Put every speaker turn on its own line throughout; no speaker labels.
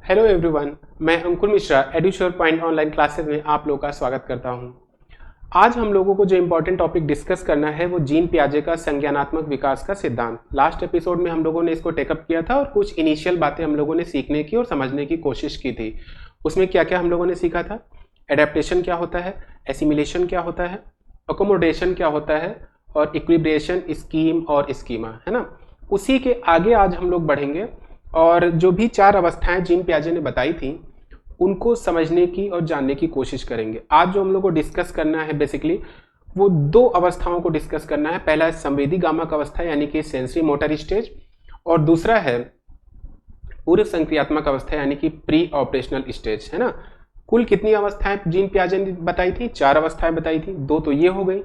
Hello everyone, मैं अंकुर Mishra एडुश्योर point online classes में आप लोगों का स्वागत करता हूं। आज हम लोगों को जो इम्पोर्टेंट टॉपिक डिस्कस करना है वो जीन पियाजे का संज्ञानात्मक विकास का सिद्धांत। लास्ट एपिसोड में हम लोगों ने इसको टेकअप किया था और कुछ इनिशियल बातें हम लोगों ने सीखने की और समझने की कोशिश की थी। उसमें क्या क्या हम लोगों ने सीखा था? एडेप्टेशन क्या होता है, एसिमिलेशन क्या होता है, अकोमोडेशन क्या होता है और इक्विलिब्रेशन, स्कीम और स्कीमा, है ना। उसी के आगे आज हम लोग बढ़ेंगे और जो भी 4 अवस्थाएं जीन पियाजे ने बताई थी उनको समझने की और जानने की कोशिश करेंगे। आज जो हम लोग को डिस्कस करना है बेसिकली वो 2 अवस्थाओं को डिस्कस करना है। पहला है संवेदी गामक अवस्था यानी कि सेंसरी मोटर स्टेज, और दूसरा है पूर्व संक्रियात्मक अवस्था यानी कि प्री ऑपरेशनल स्टेज, है ना। कुल कितनी अवस्थाएं जीन पियाजे ने बताई थी? 4 अवस्थाएं बताई थी, 2 तो ये हो गई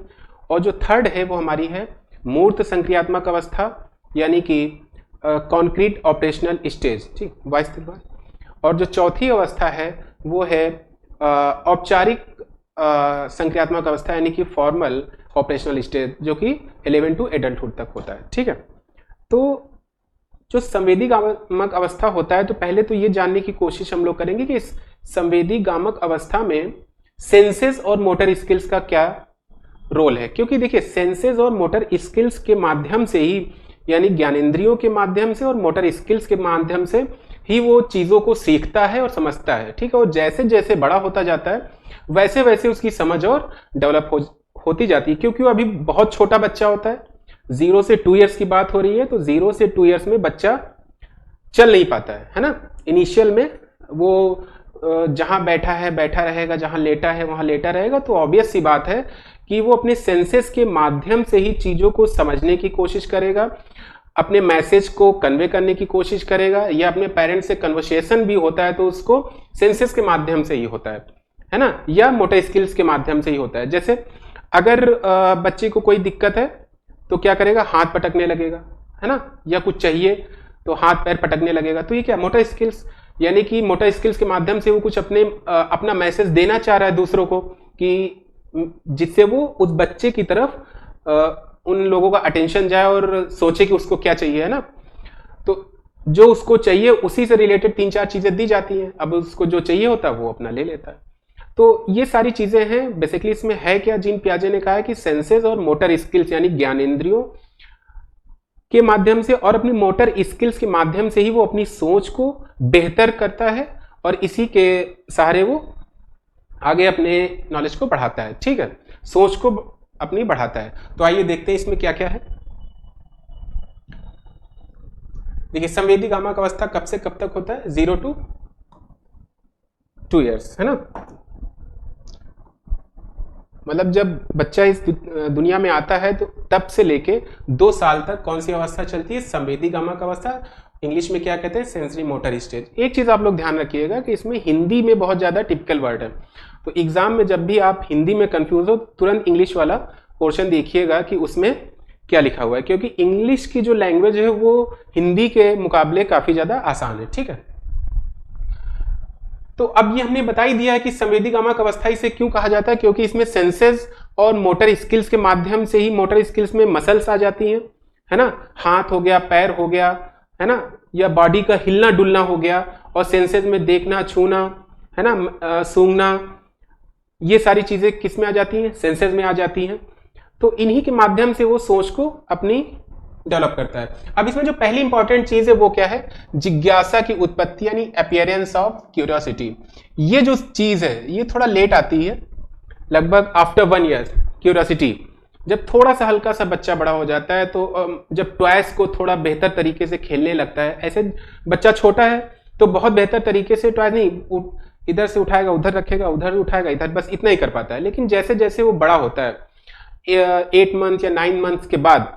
और जो थर्ड है वो हमारी है मूर्त संक्रियात्मक अवस्था यानी कि कॉन्क्रीट ऑपरेशनल स्टेज, ठीक, और जो चौथी अवस्था है वो है औपचारिक संक्रियात्मक अवस्था यानी कि फॉर्मल ऑपरेशनल स्टेज, जो कि 11 टू एडल्टहुड तक होता है, ठीक है। तो जो संवेदी गामक अवस्था होता है तो पहले तो ये जानने की कोशिश हम लोग करेंगे कि इस संवेदी गामक अवस्था में सेंसेस और मोटर स्किल्स का क्या रोल है। क्योंकि देखिए सेंसेस और मोटर स्किल्स के माध्यम से ही, यानी ज्ञानेंद्रियों के माध्यम से और मोटर स्किल्स के माध्यम से ही वो चीजों को सीखता है और समझता है, ठीक है। और जैसे जैसे बड़ा होता जाता है वैसे वैसे उसकी समझ और डेवलप होती जाती है। क्योंकि वो अभी बहुत छोटा बच्चा होता है, 0 से 2 इयर्स की बात हो रही है, तो 0 से 2 इयर्स में बच्चा चल नहीं पाता है ना। इनिशियल में वो जहां बैठा है बैठा रहेगा, जहां लेटा है वहां लेटा रहेगा। तो ऑब्वियस सी बात है कि वो अपने सेंसेस के माध्यम से ही चीजों को समझने की कोशिश करेगा, अपने मैसेज को कन्वे करने की कोशिश करेगा, या अपने पेरेंट्स से कन्वर्सेशन भी होता है तो उसको सेंसेस के माध्यम से ही होता है ना, या मोटर स्किल्स के माध्यम से ही होता है। जैसे अगर बच्चे को कोई दिक्कत है तो क्या करेगा? हाथ पटकने लगेगा, है ना, या कुछ चाहिए तो हाथ पैर पटकने लगेगा। तो ये क्या? मोटर स्किल्स, यानी कि मोटर स्किल्स के माध्यम से वो कुछ अपना मैसेज देना चाह रहा है दूसरों को, कि जिससे वो उस बच्चे की तरफ उन लोगों का अटेंशन जाए और सोचे कि उसको क्या चाहिए, है ना। तो जो उसको चाहिए उसी से रिलेटेड 3-4 चीजें दी जाती हैं। अब उसको जो चाहिए होता है वो अपना ले लेता है। तो ये सारी चीजें हैं बेसिकली। इसमें है क्या? जीन पियाजे ने कहा है कि सेंसेस और मोटर स्किल्स यानी ज्ञानेंद्रियों के माध्यम से और अपनी मोटर स्किल्स के माध्यम से ही वो अपनी सोच को बेहतर करता है और इसी के सहारे वो आगे अपने नॉलेज को बढ़ाता है, ठीक है, सोच को अपनी बढ़ाता है। तो आइए देखते हैं इसमें क्या क्या है। देखिए संवेदी गामक अवस्था कब से कब तक होता है? 0 to 2 इयर्स, है ना। मतलब जब बच्चा इस दुनिया में आता है तो तब से लेके 2 साल तक कौन सी अवस्था चलती है? संवेदी गामक अवस्था। इंग्लिश में क्या कहते हैं? Sensory motor stage. एक चीज आप लोग ध्यान रखिएगा कि इसमें हिंदी में बहुत ज्यादा टिपिकल वर्ड है, तो एग्जाम में जब भी आप हिंदी में कंफ्यूज हो तुरंत इंग्लिश वाला पोर्शन देखिएगा कि उसमें क्या लिखा हुआ है, क्योंकि इंग्लिश की जो लैंग्वेज है वो हिंदी के मुकाबले काफी ज्यादा आसान है, ठीक है। तो अब ये हमने बता ही दिया है कि संवेदी गामक अवस्था इसे क्यों कहा जाता है, क्योंकि इसमें सेंसेस और मोटर स्किल्स के माध्यम से ही, मोटर स्किल्स में मसल्स आ जाती हैं, है ना, हाथ हो गया, पैर हो गया, है ना, या बॉडी का हिलना डुलना हो गया, और सेंसेस में देखना, छूना, है ना, सूंघना, ये सारी चीजें किस में आ जाती हैं? सेंसेस में आ जाती हैं। तो इन्हीं के माध्यम से वो सोच को अपनी डेवलप करता है। अब इसमें जो पहली इंपॉर्टेंट चीज है वो क्या है? जिज्ञासा की उत्पत्ति यानी अपीयरेंस ऑफ क्यूरियोसिटी। ये जो चीज है ये थोड़ा लेट आती है, लगभग आफ्टर 1 ईयर। क्यूरियोसिटी जब थोड़ा सा हल्का सा बच्चा बड़ा हो जाता है तो जब टॉयज को थोड़ा बेहतर तरीके से खेलने लगता है, ऐसे बच्चा छोटा है तो बहुत बेहतर तरीके से टॉयज नहीं, इधर से उठाएगा उधर रखेगा, उधर उठाएगा इधर, बस इतना ही कर पाता है। लेकिन जैसे जैसे वो बड़ा होता है 8 मंथ या 9 मंथ के बाद,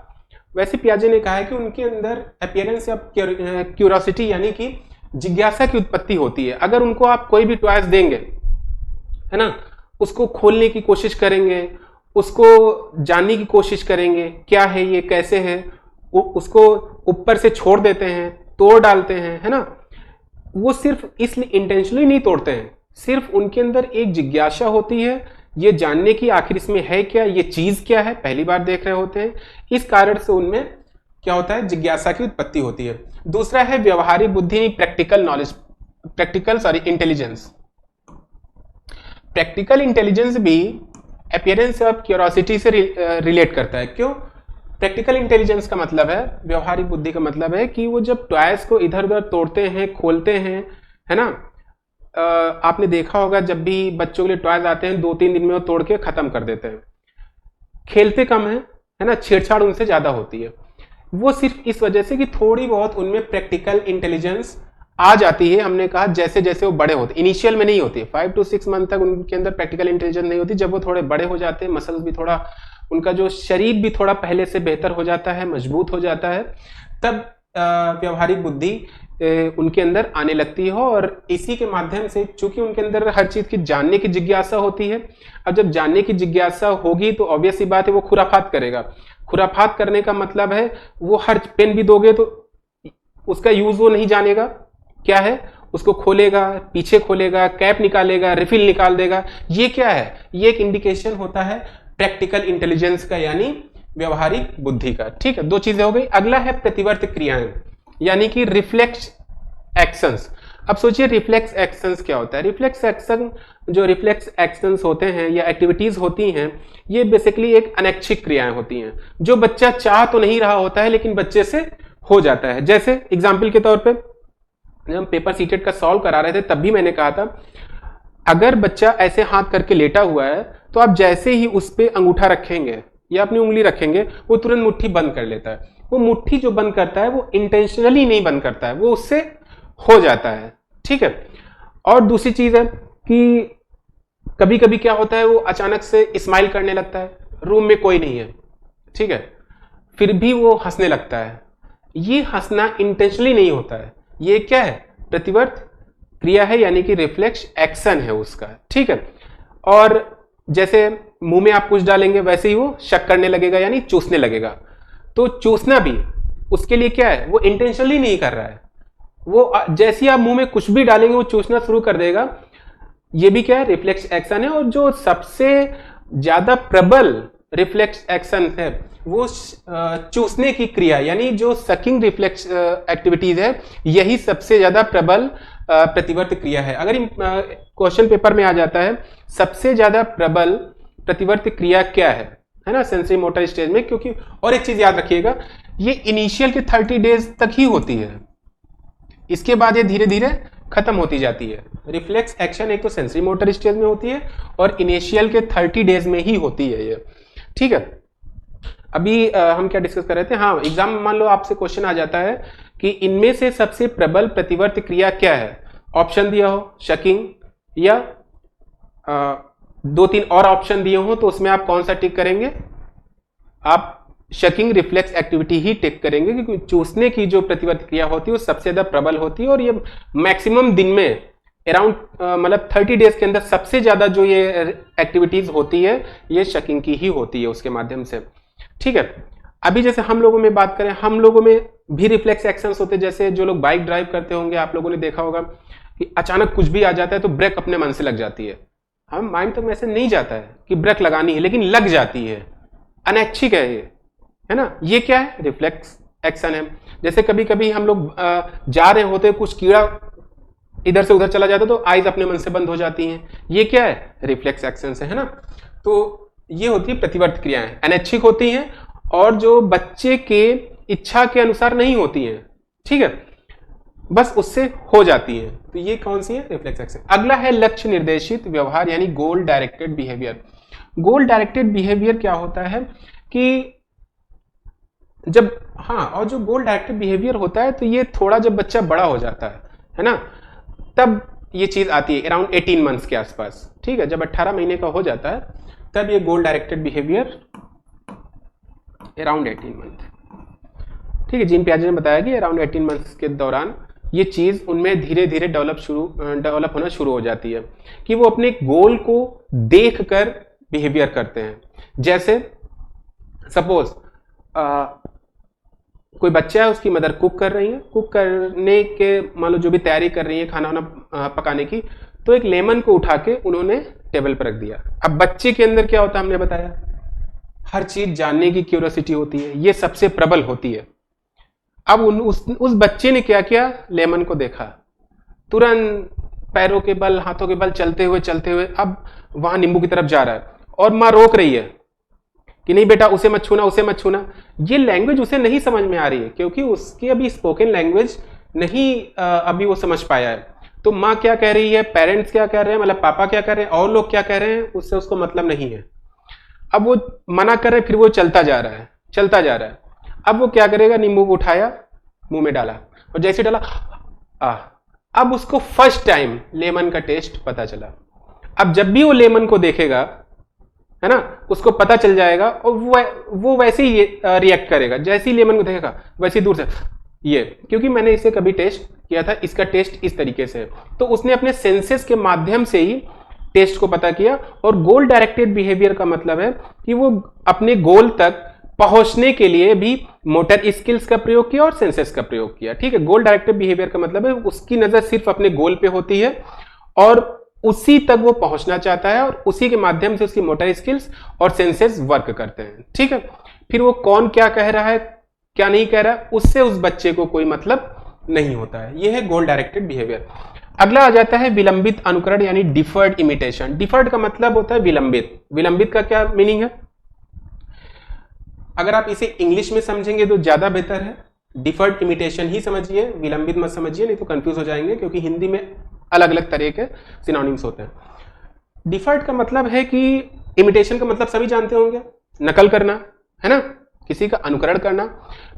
वैसे पियाजे ने कहा है कि उनके अंदर अपीयरेंस ऑफ क्यूरियोसिटी यानी कि जिज्ञासा की उत्पत्ति होती है। अगर उनको आप कोई भी टॉयज देंगे, है ना, उसको खोलने की कोशिश करेंगे, उसको जानने की कोशिश करेंगे क्या है ये, कैसे है, उसको ऊपर से छोड़ देते हैं, तोड़ डालते हैं, है ना। वो सिर्फ इसलिए इंटेंशनली नहीं तोड़ते हैं, सिर्फ उनके अंदर एक जिज्ञासा होती है ये जानने की आखिर इसमें है क्या, ये चीज क्या है, पहली बार देख रहे होते हैं, इस कारण से उनमें क्या होता है? जिज्ञासा की उत्पत्ति होती है। दूसरा है व्यवहारिक बुद्धि, practical knowledge intelligence. Practical intelligence भी अपीयरेंस ऑफ क्यूरोसिटी से रिलेट करता है। क्यों? प्रैक्टिकल इंटेलिजेंस का मतलब है, व्यवहारिक बुद्धि का मतलब है कि वो जब टॉयज को इधर उधर तोड़ते हैं, खोलते हैं, है ना, आपने देखा होगा जब भी बच्चों के लिए टॉयज आते हैं 2-3 दिन में वो तोड़ के खत्म कर देते हैं। खेलते कम है ना, छेड़छाड़ उनसे ज्यादा होती है। वो सिर्फ इस वजह से कि थोड़ी बहुत उनमें प्रैक्टिकल इंटेलिजेंस आ जाती है। हमने कहा जैसे जैसे वो बड़े होते, इनिशियल में नहीं होती है, 5 to 6 मंथ तक उनके अंदर प्रैक्टिकल इंटेलिजेंस नहीं होती। जब वो थोड़े बड़े हो जाते हैं, मसल्स भी थोड़ा, उनका जो शरीर भी थोड़ा पहले से बेहतर हो जाता है, मजबूत हो जाता है, तब व्यवहारिक बुद्धि उनके अंदर आने लगती है। और इसी के माध्यम से, चूंकि उनके अंदर हर चीज की जानने की जिज्ञासा होती है, अब जब जानने की जिज्ञासा होगी तो ऑब्वियस सी बात है वो खुराफात करेगा। खुराफात करने का मतलब है वो हर पेन भी दोगे तो उसका यूज वो नहीं जानेगा, क्या है, उसको खोलेगा, पीछे खोलेगा, कैप निकालेगा, रिफिल निकाल देगा। ये क्या है? ये एक इंडिकेशन होता है प्रैक्टिकल इंटेलिजेंस का, यानी व्यवहारिक बुद्धि का। ठीक है, 2 चीजें हो गई। अगला है प्रतिवर्त क्रियाएं, यानी कि रिफ्लेक्स एक्शंस। अब सोचिए रिफ्लेक्स एक्शंस क्या होता है। रिफ्लेक्स एक्शन, जो रिफ्लेक्स एक्शंस होते हैं या एक्टिविटीज होती हैं, ये बेसिकली एक अनैच्छिक क्रियाएं होती हैं, जो बच्चा चाह तो नहीं रहा होता है लेकिन बच्चे से हो जाता है। जैसे एग्जाम्पल के तौर पर जब हम पेपर सीटेट का सॉल्व करा रहे थे तब भी मैंने कहा था, अगर बच्चा ऐसे हाथ करके लेटा हुआ है तो आप जैसे ही उस पर अंगूठा रखेंगे या अपनी उंगली रखेंगे, वो तुरंत मुट्ठी बंद कर लेता है। वो मुट्ठी जो बंद करता है वो इंटेंशनली नहीं बंद करता है, वो उससे हो जाता है। ठीक है। और दूसरी चीज है कि कभी कभी क्या होता है, वो अचानक से स्माइल करने लगता है, रूम में कोई नहीं है, ठीक है, फिर भी वो हंसने लगता है। ये हंसना इंटेंशनली नहीं होता है, ये क्या है? प्रतिवर्त क्रिया है, यानी कि रिफ्लेक्स एक्शन है उसका। ठीक है। और जैसे मुंह में आप कुछ डालेंगे वैसे ही वो शक करने लगेगा, यानी चूसने लगेगा। तो चूसना भी उसके लिए क्या है? वो इंटेंशनली नहीं कर रहा है, वो जैसे ही आप मुंह में कुछ भी डालेंगे वो चूसना शुरू कर देगा। ये भी क्या है? रिफ्लेक्स एक्शन है। और जो सबसे ज्यादा प्रबल रिफ्लेक्स एक्शन है वो चूसने की क्रिया, यानी जो सकिंग रिफ्लेक्स एक्टिविटीज है, यही सबसे ज्यादा प्रबल प्रतिवर्त क्रिया है। अगर क्वेश्चन पेपर में आ जाता है सबसे ज्यादा प्रबल प्रतिवर्त क्रिया क्या है ना, सेंसरी मोटर स्टेज में, क्योंकि और एक चीज याद रखिएगा, ये इनिशियल के 30 डेज तक ही होती है, इसके बाद ये धीरे धीरे खत्म होती जाती है। रिफ्लेक्स एक्शन एक तो सेंसरी मोटर स्टेज में होती है और इनिशियल के 30 डेज में ही होती है ये। ठीक है। अभी हम क्या डिस्कस कर रहे थे? हाँ, एग्जाम में मान लो आपसे क्वेश्चन आ जाता है कि इनमें से सबसे प्रबल प्रतिवर्त क्रिया क्या है। ऑप्शन दिया हो शकिंग या 2-3 और ऑप्शन दिए हो, तो उसमें आप कौन सा टिक करेंगे? आप शकिंग रिफ्लेक्स एक्टिविटी ही टिक करेंगे, क्योंकि चूसने की जो प्रतिवर्त क्रिया होती है वो सबसे ज्यादा प्रबल होती है। और ये मैक्सिमम दिन में अराउंड मतलब 30 डेज के अंदर सबसे ज्यादा जो ये एक्टिविटीज होती है ये शकिंग की ही होती है उसके माध्यम से। ठीक है। अभी जैसे हम लोगों में बात करें, हम लोगों में भी रिफ्लेक्स एक्शंस होते हैं। जैसे जो लोग बाइक ड्राइव करते होंगे, आप लोगों ने देखा होगा कि अचानक कुछ भी आ जाता है तो ब्रेक अपने मन से लग जाती है। हम माइंड तक ऐसे नहीं जाता है कि ब्रेक लगानी है, लेकिन लग जाती है। अनैच्छिक है ये, है ना। ये क्या है? रिफ्लेक्स एक्शन है। जैसे कभी कभी हम लोग जा रहे होते, कुछ कीड़ा इधर से उधर चला जाता तो आइज अपने मन से बंद हो जाती हैं। ये क्या है? रिफ्लेक्स एक्शन है ना। तो ये होती है प्रतिवर्त क्रियाएं, अनैच्छिक होती हैं और जो बच्चे के इच्छा के अनुसार नहीं होती हैं। ठीक है, बस उससे हो जाती है। तो ये कौन सी है? Reflex action. अगला है लक्ष्य निर्देशित व्यवहार, यानी गोल डायरेक्टेड बिहेवियर। गोल डायरेक्टेड बिहेवियर क्या होता है कि जब, हाँ, और जो गोल डायरेक्टेड बिहेवियर होता है तो ये थोड़ा जब बच्चा बड़ा हो जाता है ना, तब ये चीज आती है अराउंड 18 मंथ्स के आसपास। ठीक है, जब 18 महीने का हो जाता है तब ये गोल डायरेक्टेड बिहेवियर अराउंड 18 मंथ। ठीक है, जीन पियाजे ने बताया कि अराउंड 18 मंथ्स के दौरान ये चीज उनमें धीरे धीरे डेवलप होना शुरू हो जाती है कि वो अपने गोल को देखकर बिहेवियर करते हैं। जैसे सपोज कोई बच्चा है, उसकी मदर कुक कर रही है, कुक करने के मान लो जो भी तैयारी कर रही है खाना वाना पकाने की, तो एक लेमन को उठा के उन्होंने टेबल पर रख दिया। अब बच्चे के अंदर क्या होता है, हमने बताया, हर चीज जानने की क्यूरियोसिटी होती है, ये सबसे प्रबल होती है। अब उस बच्चे ने क्या किया? लेमन को देखा, तुरंत पैरों के बल हाथों के बल चलते हुए अब वहां नींबू की तरफ जा रहा है और माँ रोक रही है कि नहीं बेटा उसे मत छूना, उसे मत छूना। ये लैंग्वेज उसे नहीं समझ में आ रही है क्योंकि उसकी अभी स्पोकन लैंग्वेज नहीं अभी वो समझ पाया है। तो माँ क्या कह रही है, पेरेंट्स क्या कह रहे हैं, मतलब पापा क्या कह रहे हैं, और लोग क्या कह रहे हैं, उससे उसको मतलब नहीं है। अब वो मना कर रहे, फिर वो चलता जा रहा है, चलता जा रहा है। अब वो क्या करेगा, नींबू को उठाया, मुंह में डाला और जैसे डाला अब उसको फर्स्ट टाइम लेमन का टेस्ट पता चला। अब जब भी वो लेमन को देखेगा, है ना, उसको पता चल जाएगा और वो वैसे ही रिएक्ट करेगा। जैसे ही लेमन को देखेगा वैसे ही दूर से ये, क्योंकि मैंने इसे कभी टेस्ट किया था, इसका टेस्ट इस तरीके से है। तो उसने अपने सेंसेस के माध्यम से ही टेस्ट को पता किया। और गोल डायरेक्टेड बिहेवियर का मतलब है कि वो अपने गोल तक पहुंचने के लिए भी मोटर स्किल्स का प्रयोग किया और सेंसेस का प्रयोग किया। ठीक है, गोल डायरेक्टेड बिहेवियर का मतलब है उसकी नजर सिर्फ अपने गोल पे होती है और उसी तक वो पहुंचना चाहता है और उसी के माध्यम से उसकी मोटर स्किल्स और सेंसेस वर्क करते हैं। ठीक है, फिर वो कौन क्या कह रहा है क्या नहीं कह रहा है उससे उस बच्चे को कोई मतलब नहीं होता है। यह है गोल डायरेक्टेड बिहेवियर। अगला आ जाता है विलंबित अनुकरण यानी डिफर्ड इमिटेशन। डिफर्ड का मतलब होता है विलंबित। विलंबित का क्या मीनिंग है, अगर आप इसे इंग्लिश में समझेंगे तो ज्यादा बेहतर है। डिफर्ड इमिटेशन ही समझिए, विलंबित मत समझिए, नहीं तो कंफ्यूज हो जाएंगे क्योंकि हिंदी में अलग अलग तरह के सिनोनिम्स होते हैं। डिफर्ड का मतलब है कि इमिटेशन का मतलब सभी जानते होंगे, नकल करना, है ना, किसी का अनुकरण करना।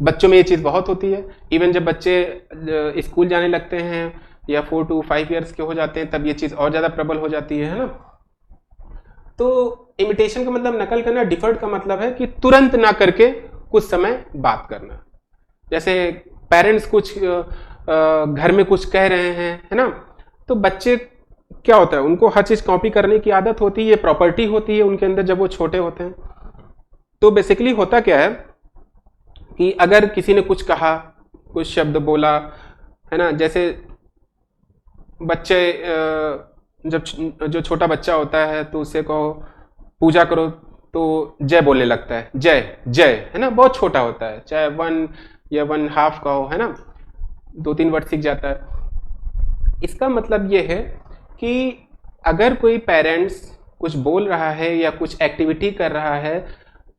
बच्चों में ये चीज बहुत होती है। इवन जब बच्चे स्कूल जाने लगते हैं या 4 to 5 ईयर्स के हो जाते हैं तब ये चीज और ज्यादा प्रबल हो जाती है ना। तो इमिटेशन का मतलब नकल करना। डिफर्ड का मतलब है कि तुरंत ना करके कुछ समय बात करना। जैसे पेरेंट्स कुछ घर में कुछ कह रहे हैं, है ना, तो बच्चे क्या होता है, उनको हर चीज कॉपी करने की आदत होती है, ये प्रॉपर्टी होती है उनके अंदर जब वो छोटे होते हैं। तो बेसिकली होता क्या है कि अगर किसी ने कुछ कहा, कुछ शब्द बोला, है ना, जैसे बच्चे जब जो छोटा बच्चा होता है तो उससे कहो पूजा करो तो जय बोलने लगता है, जय जय, है ना, बहुत छोटा होता है, चाहे 1 या 1.5 का हो, है ना, 2-3 वर्ड सीख जाता है। इसका मतलब ये है कि अगर कोई पेरेंट्स कुछ बोल रहा है या कुछ एक्टिविटी कर रहा है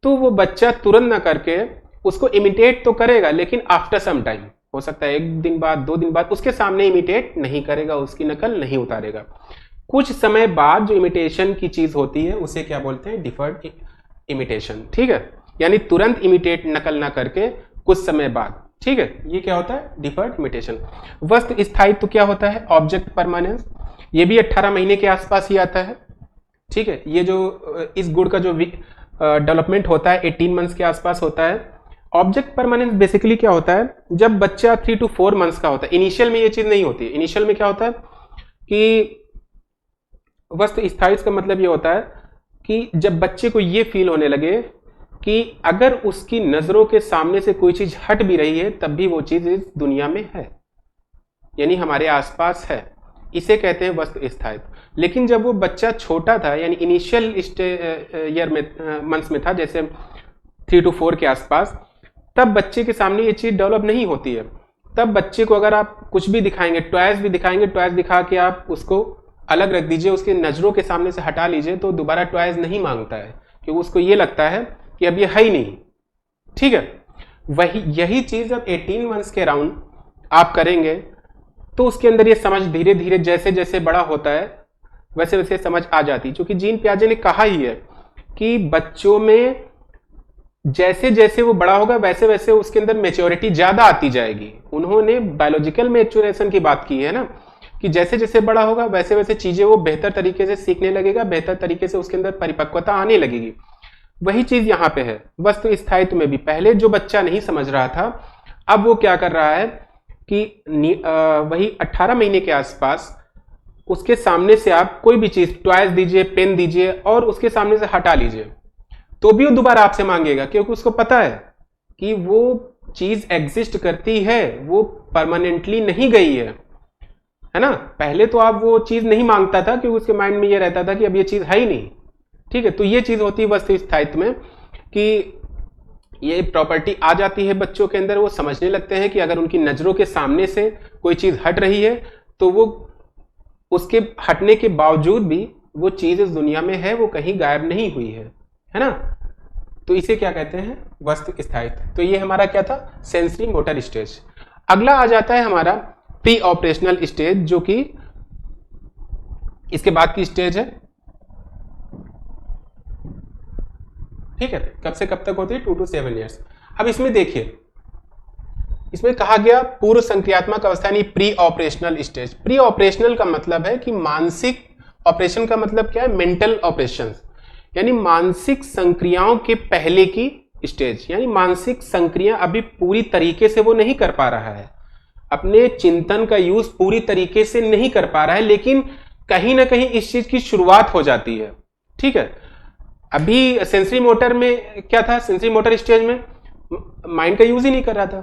तो वो बच्चा तुरंत ना करके उसको इमिटेट तो करेगा, लेकिन आफ्टर सम टाइम, हो सकता है 1 दिन बाद 2 दिन बाद, उसके सामने इमिटेट नहीं करेगा, उसकी नकल नहीं उतारेगा। कुछ समय बाद जो इमिटेशन की चीज होती है उसे क्या बोलते हैं, डिफर्ड इमिटेशन। ठीक है, यानी तुरंत इमिटेट नकल ना करके कुछ समय बाद। ठीक है, ये क्या होता है, डिफर्ड इमिटेशन। वस्तु स्थायित्व क्या होता है, ऑब्जेक्ट परमानेंस। ये भी 18 महीने के आसपास ही आता है। ठीक है, ये जो इस गुण का जो डेवलपमेंट होता है 18 मंथ्स के आसपास होता है। ऑब्जेक्ट परमानेंस बेसिकली क्या होता है, जब बच्चा 3 to 4 मंथ्स का होता है। इनिशियल में ये चीज नहीं होती। इनिशियल में क्या होता है कि वस्तु स्थायित्व का मतलब ये होता है कि जब बच्चे को ये फील होने लगे कि अगर उसकी नजरों के सामने से कोई चीज हट भी रही है तब भी वो चीज इस दुनिया में है, यानी हमारे आसपास है, इसे कहते हैं वस्तु स्थायित्व। लेकिन जब वो बच्चा छोटा था, यानी इनिशियल ईयर में मंथ्स में था, जैसे 3 to 4 के आसपास, तब बच्चे के सामने ये चीज डेवलप नहीं होती है। तब बच्चे को अगर आप कुछ भी दिखाएंगे, टॉयज भी दिखाएंगे, टॉयज दिखा के आप उसको अलग रख दीजिए, उसके नजरों के सामने से हटा लीजिए, तो दोबारा टॉयज नहीं मांगता है क्योंकि उसको ये लगता है कि अब ये है ही नहीं। ठीक है, वही यही चीज अब 18 मंथ्स के अराउंड आप करेंगे तो उसके अंदर ये समझ धीरे धीरे जैसे जैसे बड़ा होता है वैसे वैसे समझ आ जाती है। क्योंकि जीन पियाजे ने कहा ही है कि बच्चों में जैसे जैसे वो बड़ा होगा वैसे वैसे उसके अंदर मैच्योरिटी ज्यादा आती जाएगी। उन्होंने बायोलॉजिकल मैच्योरेशन की बात की है ना, कि जैसे जैसे बड़ा होगा वैसे वैसे चीजें वो बेहतर तरीके से सीखने लगेगा, बेहतर तरीके से उसके अंदर परिपक्वता आने लगेगी। वही चीज यहाँ पे है वस्तु स्थायित्व में भी। पहले जो बच्चा नहीं समझ रहा था, अब वो क्या कर रहा है कि वही 18 महीने के आसपास उसके सामने से आप कोई भी चीज, टॉयज दीजिए, पेन दीजिए और उसके सामने से हटा लीजिए, तो भी वो दोबारा आपसे मांगेगा, क्योंकि उसको पता है कि वो चीज एग्जिस्ट करती है, वो परमानेंटली नहीं गई है ना। पहले तो आप वो चीज नहीं मांगता था क्योंकि उसके माइंड में ये रहता था कि अब ये चीज है ही नहीं। ठीक है, तो ये चीज होती है वस्तु स्थायित्व में कि ये प्रॉपर्टी आ जाती है बच्चों के अंदर। वो समझने लगते हैं कि अगर उनकी नजरों के सामने से कोई चीज हट रही है तो वो उसके हटने के बावजूद भी वो चीज इस दुनिया में है, वो कहीं गायब नहीं हुई है ना। तो इसे क्या कहते हैं, वस्तु स्थायित्व। तो ये हमारा क्या था, सेंसरी मोटर स्टेज। अगला आ जाता है हमारा प्री ऑपरेशनल स्टेज, जो कि इसके बाद की स्टेज है। ठीक है, कब से कब तक होती है, 2 to 7 ईयर्स। अब इसमें देखिए, इसमें कहा गया पूर्व संक्रियात्मक अवस्था यानी pre operational stage. Pre operational का मतलब है कि मानसिक, ऑपरेशन का मतलब क्या है, मेंटल ऑपरेशन, यानी मानसिक संक्रियाओं के पहले की स्टेज, यानी मानसिक संक्रिया अभी पूरी तरीके से वो नहीं कर पा रहा है, अपने चिंतन का यूज पूरी तरीके से नहीं कर पा रहा है, लेकिन कहीं ना कहीं इस चीज की शुरुआत हो जाती है। ठीक है, अभी सेंसरी मोटर में क्या था, सेंसरी मोटर स्टेज में माइंड का यूज ही नहीं कर रहा था।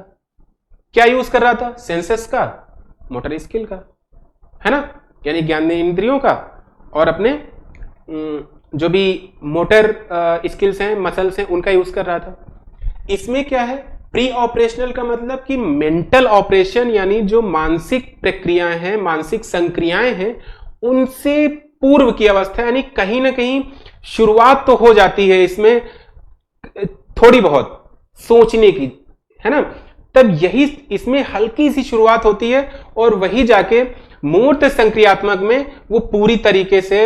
क्या यूज कर रहा था, सेंसेस का, मोटर स्किल का, है ना, यानी ज्ञान इंद्रियों का, और अपने जो भी मोटर स्किल्स हैं, मसल्स हैं, उनका यूज कर रहा था। इसमें क्या है, प्री ऑपरेशनल का मतलब कि मेंटल ऑपरेशन, यानी जो मानसिक प्रक्रियाएं हैं, मानसिक संक्रियाएं हैं, उनसे पूर्व की अवस्था, यानी कहीं ना कहीं शुरुआत तो हो जाती है इसमें थोड़ी बहुत सोचने की, है ना, तब यही इसमें हल्की सी शुरुआत होती है, और वही जाके मूर्त संक्रियात्मक में वो पूरी तरीके से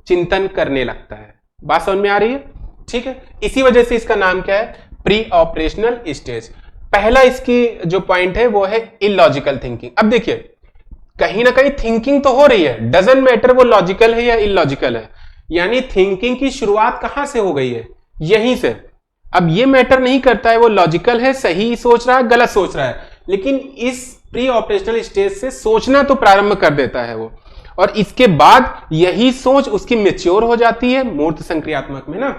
चिंतन करने लगता है। बात समझ में आ रही है? ठीक है, इसी वजह से इसका नाम क्या है, प्री ऑपरेशनल स्टेज। पहला इसकी जो पॉइंट है वो है इलॉजिकल थिंकिंग। अब देखिए, कहीं ना कहीं थिंकिंग तो हो रही है, डजंट मैटर वो लॉजिकल है या इलॉजिकल है, यानी थिंकिंग की शुरुआत कहां से हो गई है, यहीं से। अब ये मैटर नहीं करता है वो लॉजिकल है, सही सोच रहा है, गलत सोच रहा है, लेकिन इस प्री ऑपरेशनल स्टेज से सोचना तो प्रारंभ कर देता है वो, और इसके बाद यही सोच उसकी मैच्योर हो जाती है मूर्त संक्रियात्मक में ना।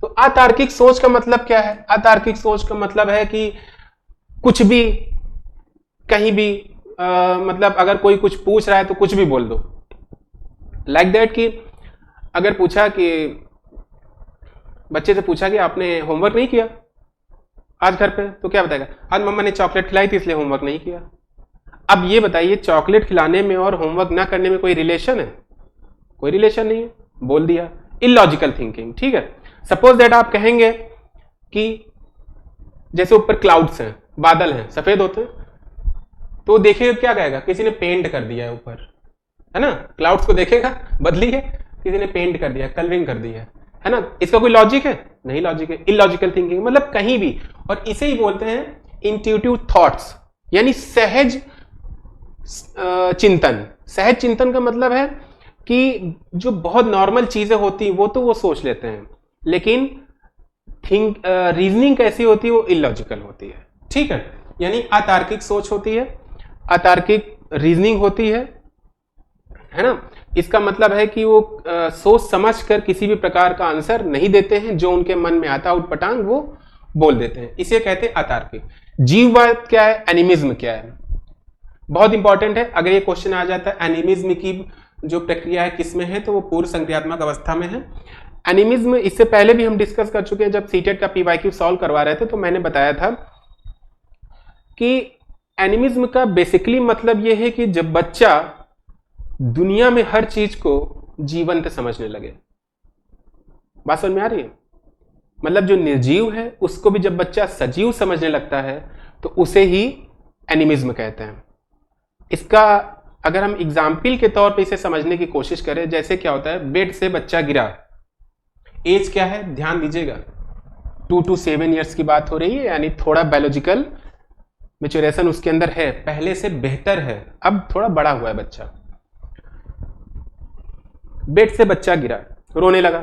तो अतार्किक सोच का मतलब क्या है, अतार्किक सोच का मतलब है कि कुछ भी, कहीं भी, मतलब अगर कोई कुछ पूछ रहा है तो कुछ भी बोल दो, लाइक दैट। कि अगर पूछा कि बच्चे से पूछा कि आपने होमवर्क नहीं किया आज घर पे, तो क्या बताएगा, आज मम्मा ने चॉकलेट खिलाई थी इसलिए होमवर्क नहीं किया। अब ये बताइए, चॉकलेट खिलाने में और होमवर्क ना करने में कोई रिलेशन है? कोई रिलेशन नहीं है, बोल दिया, इलॉजिकल थिंकिंग। ठीक है, सपोज दैट आप कहेंगे कि जैसे ऊपर क्लाउड्स हैं, बादल हैं, सफेद होते हैं, तो देखिएगा क्या कहेगा, किसी ने पेंट कर दिया है ऊपर, है ना, क्लाउड्स को देखेगा, बदली है, किसी ने पेंट कर दिया, कलरिंग कर दी है ना। इसका कोई लॉजिक है? नहीं लॉजिक है, इलॉजिकल थिंकिंग, मतलब कहीं भी। और इसे ही बोलते हैं इंट्यूटिव थॉट्स, यानी सहज चिंतन। सहज चिंतन का मतलब है कि जो बहुत नॉर्मल चीजें होती वो तो वो सोच लेते हैं, लेकिन रीजनिंग कैसी होती है, वो इलॉजिकल होती है। ठीक है, यानी अतार्किक सोच होती है, अतार्किक रीजनिंग होती है ना। इसका मतलब है कि वो सोच समझ कर किसी भी प्रकार का आंसर नहीं देते हैं, जो उनके मन में आता उटपटांग वो बोल देते हैं, इसे कहते हैं अतार्किक। जीववाद क्या है, एनिमिज्म क्या है, बहुत इंपॉर्टेंट है। अगर ये क्वेश्चन आ जाता है एनिमिज्म की जो प्रक्रिया है किसमें है, तो वो पूर्व संक्रियात्मक अवस्था में है। एनिमिज्म इससे पहले भी हम डिस्कस कर चुके हैं, जब सीटेट का पीवाईक्यू सॉल्व करवा रहे थे, तो मैंने बताया था कि एनिमिज्म का बेसिकली मतलब यह है कि जब बच्चा दुनिया में हर चीज को जीवंत समझने लगे। बात समझ में आ रही है? मतलब जो निर्जीव है उसको भी जब बच्चा सजीव समझने लगता है, तो उसे ही एनिमिज्म कहते हैं। इसका अगर हम एग्जाम्पल के तौर पे इसे समझने की कोशिश करें, जैसे क्या होता है, बेड से बच्चा गिरा, एज क्या है, ध्यान दीजिएगा, 2 to 7 ईयर्स की बात हो रही है, यानी थोड़ा बायोलॉजिकल मैच्योरेशन उसके अंदर है, पहले से बेहतर है, अब थोड़ा बड़ा हुआ है बच्चा। बेड से बच्चा गिरा, रोने लगा।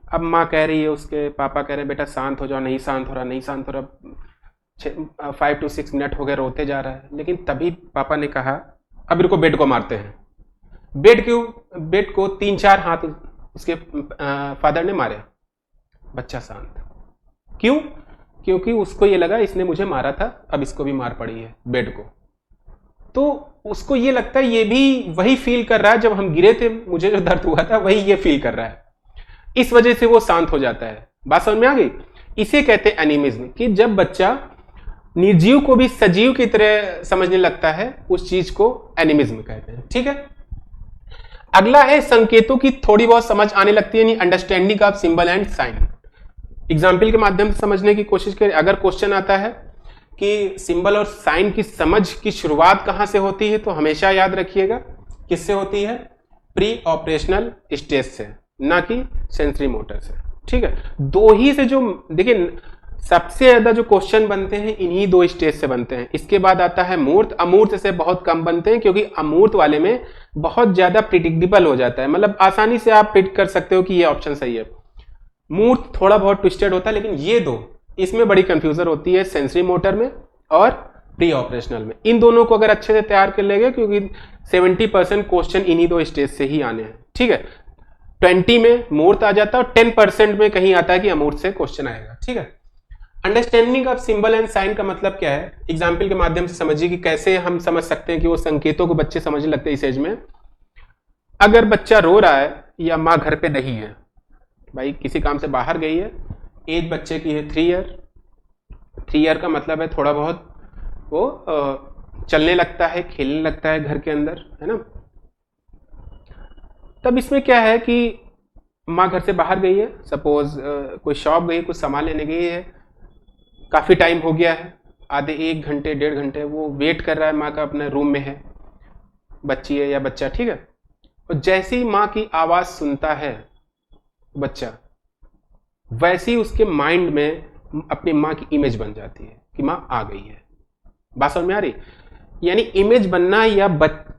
अब माँ कह रही है, उसके पापा कह रहे हैं बेटा शांत हो जाओ, नहीं शांत हो रहा, नहीं शांत हो रहा, 5 to 6 मिनट हो गए, रोते जा रहा है। लेकिन तभी पापा ने कहा अब इनको बेड को मारते हैं। बेड को 3-4 हाथ उसके फादर ने मारे, बच्चा शांत। क्यों? क्योंकि उसको ये लगा इसने मुझे मारा था, अब इसको भी मार पड़ी है बेड को। तो उसको ये लगता है ये भी वही फील कर रहा है, जब हम गिरे थे मुझे जो दर्द हुआ था वही ये फील कर रहा है, इस वजह से वो शांत हो जाता है। बात समझ में आ गई? इसे कहते हैं एनिमिज्म, कि जब बच्चा निर्जीव को भी सजीव की तरह समझने लगता है, उस चीज को एनिमिज्म कहते हैं। ठीक है, अगला है संकेतों की थोड़ी बहुत समझ आने लगती है, यानी understanding of symbol and sign. Example के माध्यम से समझने की कोशिश करें। अगर क्वेश्चन आता है कि सिंबल और साइन की समझ की शुरुआत कहां से होती है, तो हमेशा याद रखिएगा किससे होती है, प्री ऑपरेशनल स्टेज से, ना कि सेंसरी मोटर से। ठीक है, दो ही से जो देखिए सबसे ज्यादा जो क्वेश्चन बनते हैं इन्हीं दो स्टेज से बनते हैं। इसके बाद आता है मूर्त। अमूर्त से बहुत कम बनते हैं, क्योंकि अमूर्त वाले में बहुत ज्यादा प्रिडिक्टेबल हो जाता है, मतलब आसानी से आप प्रिडिक्ट कर सकते हो कि ये ऑप्शन सही है। मूर्त थोड़ा बहुत ट्विस्टेड होता है, लेकिन ये दो, इसमें बड़ी कंफ्यूजन होती है, सेंसरी मोटर में और प्री ऑपरेशनल में। इन दोनों को अगर अच्छे से तैयार कर लेंगे, क्योंकि 70% क्वेश्चन इन्हीं दो स्टेज से ही आने हैं। ठीक है, 20 में मूर्त आ जाता है और 10% में कहीं आता है कि अमूर्त से क्वेश्चन आएगा। ठीक है, understanding of symbol and sign का मतलब क्या है, एग्जाम्पल के माध्यम से समझिए कि कैसे हम समझ सकते हैं कि वो संकेतों को बच्चे समझने लगते हैं इस एज में। अगर बच्चा रो रहा है या माँ घर पे नहीं है, भाई किसी काम से बाहर गई है, एज बच्चे की है 3 ईयर। 3 ईयर का मतलब है थोड़ा बहुत वो चलने लगता है, खेलने लगता है घर के अंदर, है ना। तब इसमें क्या है कि माँ घर से बाहर गई है, सपोज कोई शॉप गई, कुछ सामान लेने गई है, काफी टाइम हो गया है, आधे 1 घंटे 1.5 घंटे वो वेट कर रहा है, माँ का अपने रूम में है, बच्ची है या बच्चा। ठीक है, और जैसे ही माँ की आवाज सुनता है बच्चा, वैसे ही उसके माइंड में अपनी माँ की इमेज बन जाती है कि माँ आ गई है। बात समझ में आ रही? यानी इमेज बनना या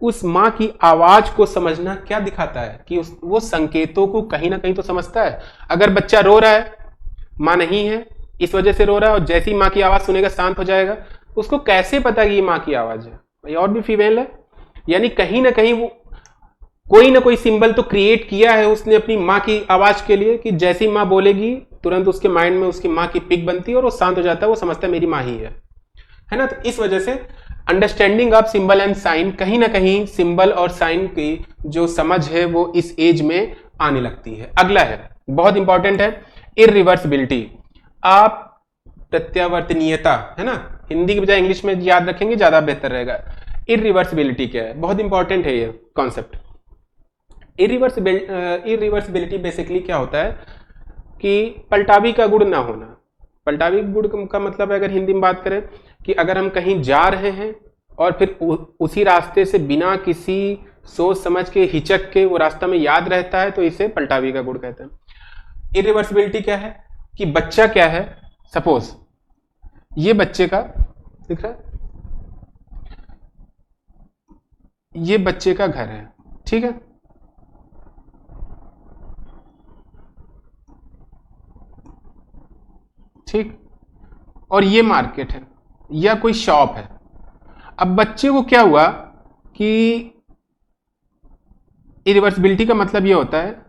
उस माँ की आवाज को समझना क्या दिखाता है कि वो संकेतों को कहीं ना कहीं तो समझता है। अगर बच्चा रो रहा है, माँ नहीं है, इस वजह से रो रहा है, और जैसी माँ की आवाज सुनेगा शांत हो जाएगा, उसको कैसे पता कि ये माँ की आवाज है? भाई और भी फीमेल है, यानी कहीं ना कहीं वो कोई ना कोई सिंबल तो क्रिएट किया है उसने अपनी माँ की आवाज के लिए, कि जैसी माँ बोलेगी तुरंत उसके माइंड में उसकी माँ की पिक बनती है और वो शांत हो जाता है, वो समझता है मेरी माँ ही है ना। तो इस वजह से understanding of symbol and sign, कहीं ना कहीं सिंबल और साइन की जो समझ है वो इस एज में आने लगती है। अगला है, बहुत इंपॉर्टेंट है, इरिवर्सिबिलिटी, आप प्रत्यावर्तनीयता, है ना। हिंदी की बजाय इंग्लिश में याद रखेंगे ज्यादा बेहतर रहेगा। इरिवर्सिबिलिटी क्या है, बहुत इंपॉर्टेंट है ये कॉन्सेप्ट। इरिवर्सिबिलिटी बेसिकली क्या होता है कि पलटावी का गुण ना होना। पलटावी गुण का मतलब है, अगर हिंदी में बात करें, कि अगर हम कहीं जा रहे हैं और फिर उसी रास्ते से बिना किसी सोच समझ के, हिचक के वो रास्ता में याद रहता है, तो इसे पलटावी का गुण कहते हैं। इरिवर्सिबिलिटी क्या है कि बच्चा क्या है, सपोज ये बच्चे का दिख रहा है, ये बच्चे का घर है, ठीक है, ठीक, और ये मार्केट है या कोई शॉप है। अब बच्चे को क्या हुआ कि इरिवर्सिबिलिटी का मतलब ये होता है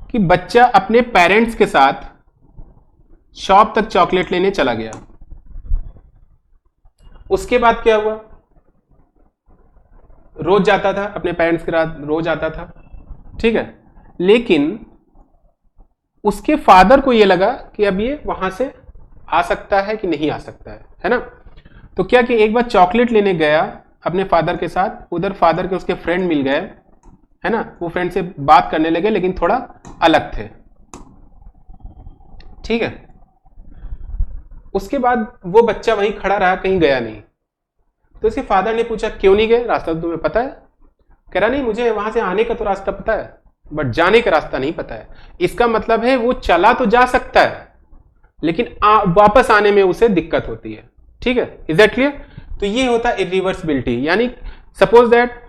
कि बच्चा अपने पेरेंट्स के साथ शॉप तक चॉकलेट लेने चला गया। उसके बाद क्या हुआ, रोज जाता था अपने पेरेंट्स के साथ, रोज आता था, ठीक है, लेकिन उसके फादर को यह लगा कि अब ये वहां से आ सकता है कि नहीं आ सकता है ना। तो क्या कि एक बार चॉकलेट लेने गया अपने फादर के साथ, उधर फादर के उसके फ्रेंड मिल गए, है ना, वो फ्रेंड से बात करने लगे लेकिन थोड़ा अलग थे, ठीक है। उसके बाद वो बच्चा वहीं खड़ा रहा, कहीं गया नहीं। तो उसके फादर ने पूछा क्यों नहीं गए, रास्ता तो तुम्हें पता है? कह रहा नहीं, मुझे वहां से आने का तो रास्ता पता है बट जाने का रास्ता नहीं पता है। इसका मतलब है वो चला तो जा सकता है लेकिन वापस आने में उसे दिक्कत होती है, ठीक है। Is that clear? तो ये होता है इरिवर्सिबिलिटी, यानी सपोज दैट,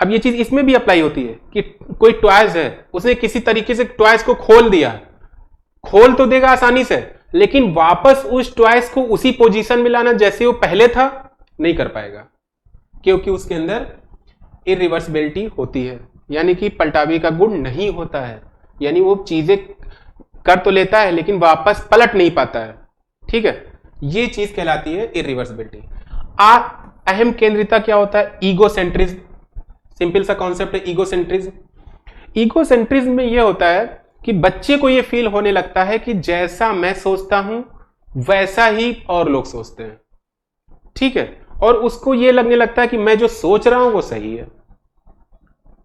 अब ये चीज इसमें भी अप्लाई होती है कि कोई टॉयज है, उसने किसी तरीके से टॉयज को खोल दिया, खोल तो देगा आसानी से, लेकिन वापस उस टॉयज को उसी पोजीशन में लाना जैसे वो पहले था नहीं कर पाएगा, क्योंकि उसके अंदर इरिवर्सिबिलिटी होती है, यानी कि पलटावी का गुण नहीं होता है, यानी वो चीजें कर तो लेता है लेकिन वापस पलट नहीं पाता है, ठीक है। ये चीज कहलाती है इरिवर्सिबिलिटी। अहम केंद्रिता क्या होता है, ईगोसेंट्रिज्म। सिंपल सा कॉन्सेप्ट है ईगोसेंट्रिज्म। ईगोसेंट्रिज्म में यह होता है कि बच्चे को ये फील होने लगता है कि जैसा मैं सोचता हूं वैसा ही और लोग सोचते हैं, ठीक है, और उसको ये लगने लगता है कि मैं जो सोच रहा हूं वो सही है,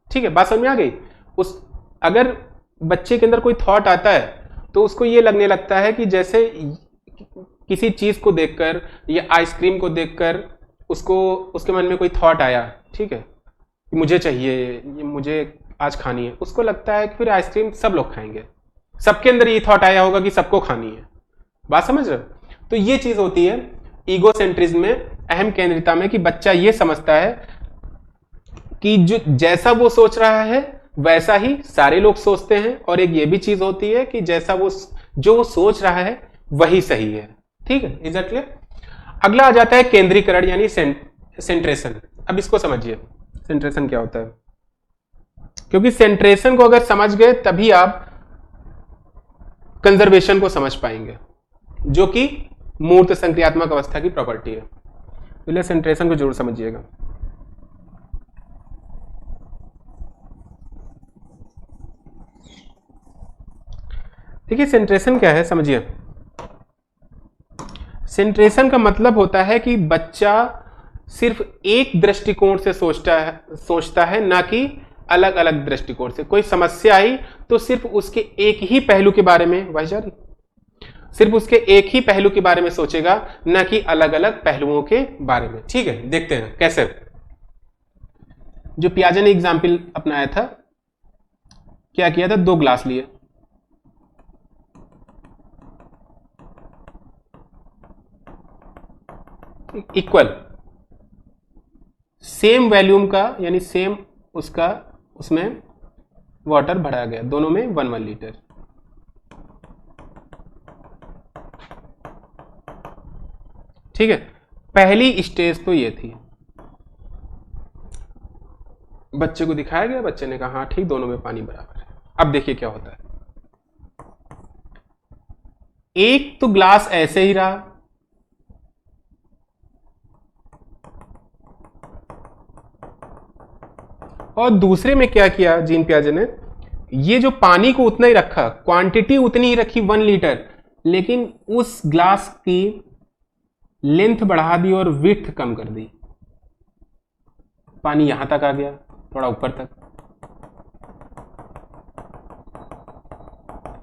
ठीक है, बात समझ में आ गई। अगर बच्चे के अंदर कोई थॉट आता है तो उसको ये लगने लगता है कि जैसे किसी चीज को देखकर या आइसक्रीम को देखकर उसको उसके मन में कोई थॉट आया, ठीक है, मुझे चाहिए, ये मुझे आज खानी है, उसको लगता है कि फिर आइसक्रीम सब लोग खाएंगे, सबके अंदर ये थॉट आया होगा कि सबको खानी है, बात समझ रहे हो। तो ये चीज होती है ईगोसेंट्रिज्म में, अहम केंद्रिता में, कि बच्चा ये समझता है कि जो जैसा वो सोच रहा है वैसा ही सारे लोग सोचते हैं, और एक ये भी चीज होती है कि जैसा वो सोच रहा है वही सही है, ठीक है, इज दैट क्लियर। अगला आ जाता है केंद्रीकरण यानी सेंट्रेशन। अब इसको समझिए सेंट्रेशन क्या होता है, क्योंकि सेंट्रेशन को अगर समझ गए तभी आप कंजर्वेशन को समझ पाएंगे, जो कि मूर्त संक्रियात्मक अवस्था की प्रॉपर्टी है। पहले सेंट्रेशन को जरूर समझिएगा। देखिए सेंट्रेशन क्या है, समझिए। सेंट्रेशन का मतलब होता है कि बच्चा सिर्फ एक दृष्टिकोण से सोचता है, ना कि अलग अलग दृष्टिकोण से। कोई समस्या आई तो सिर्फ उसके एक ही पहलू के बारे में, वाइजारी सिर्फ उसके एक ही पहलू के बारे में सोचेगा, ना कि अलग अलग पहलुओं के बारे में, ठीक है। देखते हैं कैसे। जो पियाजे ने एग्जाम्पल अपनाया था, क्या किया था, 2 ग्लास लिए, इक्वल सेम वॉल्यूम का, यानी सेम उसका, उसमें वाटर भरा गया, दोनों में 1 लीटर। ठीक है, पहली स्टेज तो ये थी, बच्चे को दिखाया गया, बच्चे ने कहा हाँ ठीक, दोनों में पानी बराबर है। अब देखिए क्या होता है, एक तो ग्लास ऐसे ही रहा, और दूसरे में क्या किया जीन पियाजे ने, ये जो पानी को उतना ही रखा, क्वांटिटी उतनी ही रखी 1 लीटर, लेकिन उस ग्लास की लेंथ बढ़ा दी और विड्थ कम कर दी। पानी यहां तक आ गया, थोड़ा ऊपर तक,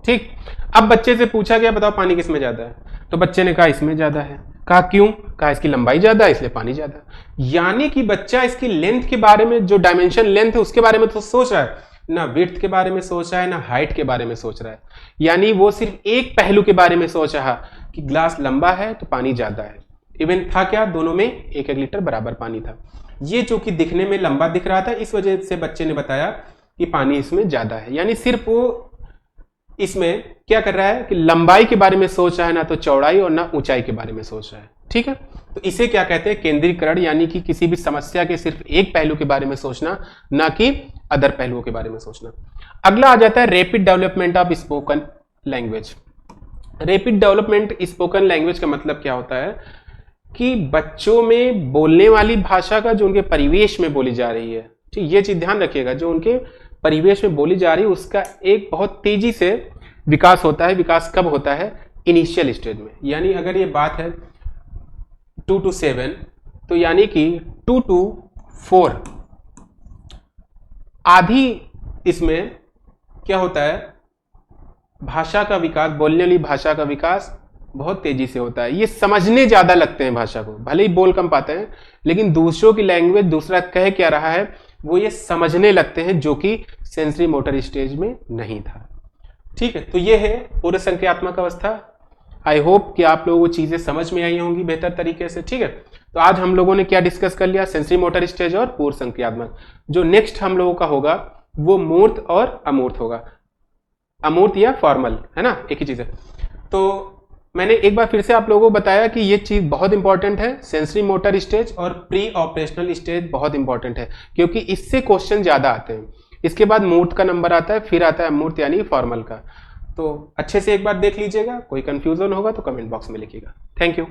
ठीक। अब बच्चे से पूछा गया बताओ पानी किस में ज्यादा है, तो बच्चे ने कहा इसमें ज्यादा है। कहा क्यों, कहा इसकी लंबाई ज्यादा है इसलिए पानी ज्यादा है। यानी कि बच्चा इसकी लेंथ के बारे में, जो डायमेंशन लेंथ है उसके बारे में तो सोच रहा है, ना विड्थ के बारे में सोच रहा है, ना हाइट के बारे में सोच रहा है। यानी वो सिर्फ एक पहलू के बारे में सोच रहा कि ग्लास लंबा है तो पानी ज्यादा है। इवन था क्या, दोनों में 1-1 लीटर बराबर पानी था। ये जो कि दिखने में लंबा दिख रहा था, इस वजह से बच्चे ने बताया कि पानी इसमें ज्यादा है। यानी सिर्फ वो इसमें क्या कर रहा है कि लंबाई के बारे में सोच रहा है, ना तो चौड़ाई और ना ऊंचाई के बारे में सोच रहा है, ठीक है। तो इसे क्या कहते हैं, केंद्रीकरण, यानी कि किसी भी समस्या के सिर्फ एक पहलू के बारे में सोचना, ना कि अदर पहलुओं के बारे में सोचना। अगला आ जाता है rapid development of spoken language. Rapid development spoken language का मतलब क्या होता है कि बच्चों में बोलने वाली भाषा का जो उनके परिवेश में बोली जा रही है, ठीक, ये चीज ध्यान रखिएगा, जो उनके परिवेश में बोली जा रही है उसका एक बहुत तेजी से विकास होता है। विकास कब होता है, इनिशियल स्टेज में। यानी अगर ये बात है 2 to 7, तो यानी कि 2 to 4 आधी इसमें क्या होता है, भाषा का विकास, बोलने वाली भाषा का विकास बहुत तेजी से होता है। ये समझने ज्यादा लगते हैं भाषा को, भले ही बोल कम पाते हैं, लेकिन दूसरों की लैंग्वेज दूसरा कह क्या रहा है वो ये समझने लगते हैं, जो कि सेंसरी मोटर स्टेज में नहीं था, ठीक है। तो ये है पूर्व संक्रियात्मक अवस्था। आई होप कि आप लोगों को चीजें समझ में आई होंगी बेहतर तरीके से, ठीक है। तो आज हम लोगों ने क्या डिस्कस कर लिया, सेंसरी मोटर स्टेज और पूर्व संक्रियात्मक। जो नेक्स्ट हम लोगों का होगा वो मूर्त और अमूर्त होगा, अमूर्त या फॉर्मल, है ना, एक ही चीज है। तो मैंने एक बार फिर से आप लोगों को बताया कि ये चीज बहुत इंपॉर्टेंट है, सेंसरी मोटर स्टेज और प्री ऑपरेशनल स्टेज बहुत इंपॉर्टेंट है, क्योंकि इससे क्वेश्चन ज्यादा आते हैं। इसके बाद मूर्त का नंबर आता है, फिर आता है अमूर्त यानी फॉर्मल का। तो अच्छे से एक बार देख लीजिएगा, कोई कंफ्यूजन होगा तो कमेंट बॉक्स में लिखिएगा। Thank you.